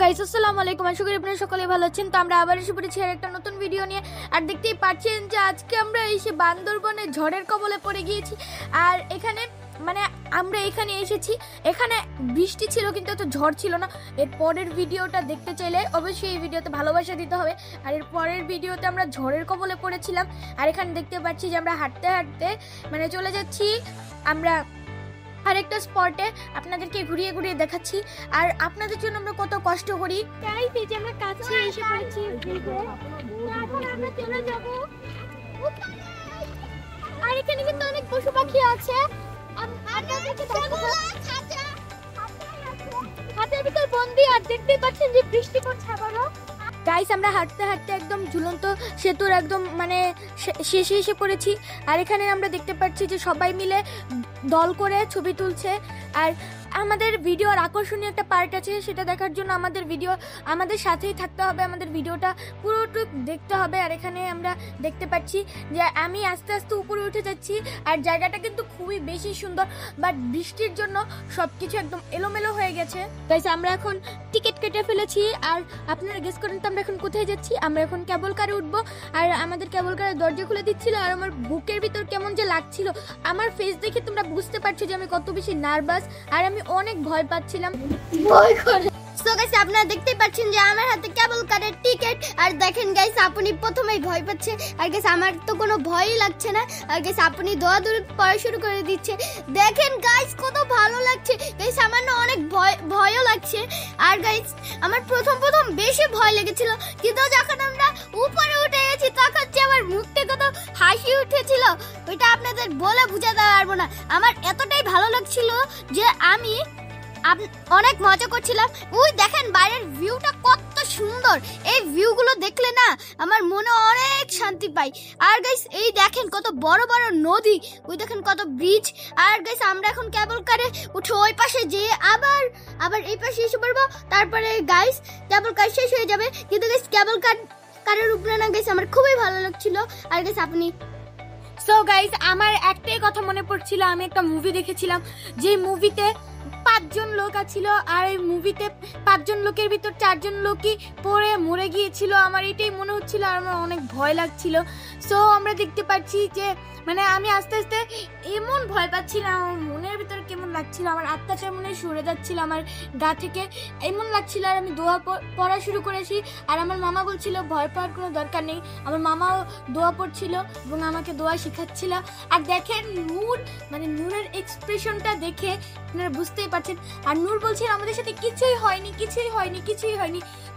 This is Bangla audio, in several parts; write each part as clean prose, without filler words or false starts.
গাইস আসসালামু আলাইকুম, আশা করি আপনারা সকলে ভালো আছেন। তো আমরা আবার এসে পড়েছি আর একটা নতুন ভিডিও নিয়ে। আর দেখতেই পাচ্ছেন যে আজকে আমরা এসে বান্দরবনে ঝড়ের কবলে পড়ে গিয়েছি। আর এখানে আমরা এখানে এসেছি, এখানে বৃষ্টি ছিল কিন্তু এত ঝড় ছিল না। এর পরের ভিডিওটা দেখতে চাইলে অবশ্যই এই ভিডিওতে ভালোবাসা দিতে হবে। আর এর পরের ভিডিওতে আমরা ঝড়ের কবলে পড়েছিলাম। আর এখানে দেখতে পাচ্ছি যে আমরা হাঁটতে হাঁটতে চলে যাচ্ছি আমরা আরেকটা স্পটে, আপনাদেরকে ঘুরিয়ে ঘুরিয়ে দেখাচ্ছি। আর আপনাদের জন্য আমরা কত কষ্ট করি, তাই যে আমরা কাছে এসে পড়েছি। এখন আমরা চলে যাব। আর এখানে কিন্তু অনেক পশু পাখি আছে। হাতের ভিতর বন্দি, আর দেখতেই পাচ্ছেন যে বৃষ্টি পড়ছে আবারও। গাইস আমরা হাঁটতে হাঁটতে একদম ঝুলন্ত সেতুর একদম শেষে এসে পড়েছি। আর এখানে আমরা দেখতে পাচ্ছি যে সবাই মিলে দল করে ছবি তুলছে। আর আমাদের ভিডিওর আকর্ষণীয় একটা পার্ট আছে, সেটা দেখার জন্য আমাদের সাথেই থাকতে হবে, আমাদের ভিডিওটা পুরোটুক দেখতে হবে। আর এখানে আমরা দেখতে পাচ্ছি যে আমি আস্তে আস্তে উপরে উঠে যাচ্ছি। আর জায়গাটা কিন্তু খুবই বেশি সুন্দর, বাট বৃষ্টির জন্য সবকিছু একদম এলোমেলো হয়ে গেছে। গাইস আমরা এখন টিকিট কেটে ফেলেছি। আর আপনারা গেস করেন তো আমরা এখন কোথায় যাচ্ছি। আমরা এখন কেবল কারে উঠবো। আর আমাদের কেবল কারের দরজা খুলে দিচ্ছিল। আর আমার বুকের ভিতর কেমন যে লাগছিল, আমার ফেস দেখে তোমরা বুঝতে পারছো যে আমি কত বেশি নার্ভাস। আর আমি অনেক ভয় পাচ্ছিলাম, ভয় করে। সো গাইস আপনারা দেখতেই পাচ্ছেন যে আমার হাতে কেবল কারের টিকিট। আর দেখেন গাইস আপনি প্রথমেই ভয় পাচ্ছে। আর গাইস আমার তো কোনো ভয়ই লাগছে না। আর গাইস আপনি দৌড়াদৌড়ি পড়া শুরু করে দিচ্ছে। দেখেন গাইস কত ভালো লাগছে। গাইস আমার না অনেক ভয়ও লাগছে। আর গাইস আমার প্রথম বেশি ভয় লেগেছিল, কিন্তু যখন আমরা উপরে উঠে গেছি তখন যে আমার মুখটা কত হাসি উঠেছিল, ওইটা আপনাদের বলে বোঝাতে পারবো না। আমার এতটাই ভালো লাগছিল যে আমি অনেক মজা করছিলাম। ওই দেখেন বাইরের ভিউটা কত সুন্দর। এই ভিউগুলো দেখলে না আমার মনে অনেক শান্তি পাই। আর গাইস এই দেখেন কত বড় বড় নদী, ওই দেখেন কত ব্রিজ। আর গাইস আমরা এখন কেবল কারে উঠে ওই পাশে যেয়ে আবার এই পাশে এসে পড়বো। তারপরে গাইস কেবল কার শেষ হয়ে যাবে। কিন্তু গাইস কেবল কারের উপরে না গাইস আমার খুবই ভালো লাগছিল। আর গাইস আপনি সো গাইস আমার একটাই কথা মনে পড়ছিল, আমি একটা মুভি দেখেছিলাম, যে মুভিতে 5 জন লোক ছিল। আর এই মুভিতে 5 জন লোকের ভিতর 4 জন লোকই পড়ে মরে গিয়েছিল। আমার এটাই মনে হচ্ছিল, আর আমার অনেক ভয় লাগছিল। সো আমরা দেখতে পাচ্ছি যে আমি আস্তে আস্তে এমন ভয় পাচ্ছিলাম, আমার মনের ভিতরে কেমন লাগছিল, আমার আত্মাটা সরে যাচ্ছিল আমার গা থেকে, এমন লাগছিল। আর আমি দোয়া পড়া শুরু করেছি। আর আমার মামা বলছিল ভয় পাওয়ার কোনো দরকার নেই। আমার মামাও দোয়া পড়ছিল এবং আমাকে দোয়া শিখাচ্ছিল। আর দেখেন নূরের এক্সপ্রেশনটা দেখে আপনারা বুঝতেই পারছেন। আর নূর বলছেন আমাদের সাথে কিছুই হয়নি।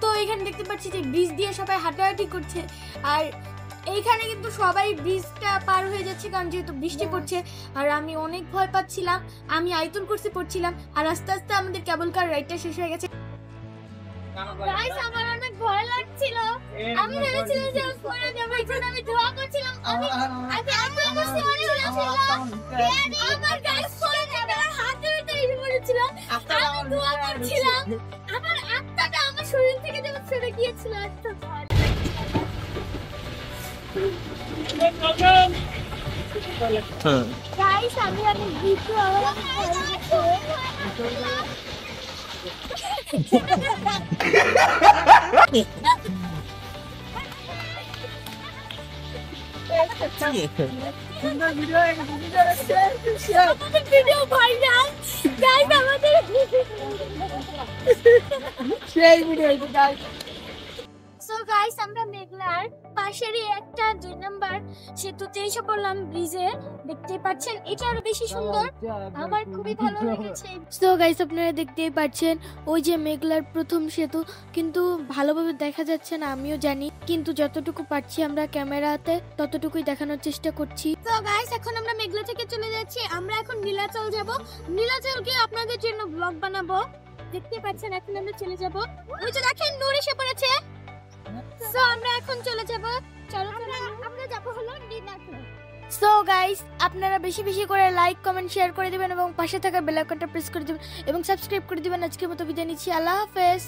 তো এখানে দেখতে পাচ্ছি যে ব্রিজ দিয়ে সবাই হাঁটাহাঁটি করছে। আর এইখানে কিন্তু সবাই ব্রিজটা পার হয়ে যাচ্ছে, কারণ যেহেতু বৃষ্টি পড়ছে। আর আমি অনেক ভয় পাচ্ছিলাম, আমি আয়তুল কুরসি পড়ছিলাম। আর আস্তে আস্তে আমাদের কেবল কার রাইডটা শেষ হয়ে গেছে। গাইস আমার অনেক ভয় লাগছিল, আমি ভেবেছিলাম যে আমি পড়ে যাব, এজন্য আমি দোয়া করছিলাম। আমি আয়তুল কুরসি পড়ছিলাম, আমার গাইস পড়ে যাবে, আর হাতে এসে পড়েছিল। আমি দোয়া করছিলাম, আমার আত্মাটা আমার শরীর থেকে যেন ছেড়ে গিয়েছিল। এত ভয় গাইস আমি ভিডিও ভাইরাল গাইস আমাদের সেই ভিডিও গাইস। সো গাইস আমরা মেঘলার পাশেরই একটা 2 নম্বর সেতুতে এসে পড়লাম, ব্রিজে। দেখতেই পাচ্ছেন এটা আরো বেশি সুন্দর, আমার খুবই ভালো লেগেছে। সো গাইস আপনারা দেখতেই পাচ্ছেন ওই যে মেঘলার প্রথম সেতু, কিন্তু ভালোভাবে দেখা যাচ্ছে না আমিও জানি, কিন্তু যতটুকু পারছি আমরা ক্যামেরাতে ততটুকুই দেখানোর চেষ্টা করছি। তো গাইস এখন আমরা মেঘলা থেকে চলে যাচ্ছি, আমরা এখন নীলাচল যাব। নীলাচল গিয়ে আপনাদের জন্য ব্লগ বানাবো। দেখতে পাচ্ছেন এখন আমরা চলে যাব। ওই যে দেখেন নূর এসে পড়েছে। সো আমরা এখন চলে যাব, চলো আমরা যাব হলো নীলাচল। সো গাইস আপনারা বেশি বেশি করে লাইক কমেন্ট শেয়ার করে দিবেন এবং পাশে থাকা বেল আইকনটা প্রেস করে দিবেন এবং সাবস্ক্রাইব করে দিবেন। আজকের মতো বিদায় নিচ্ছি, আল্লাহ হাফেজ।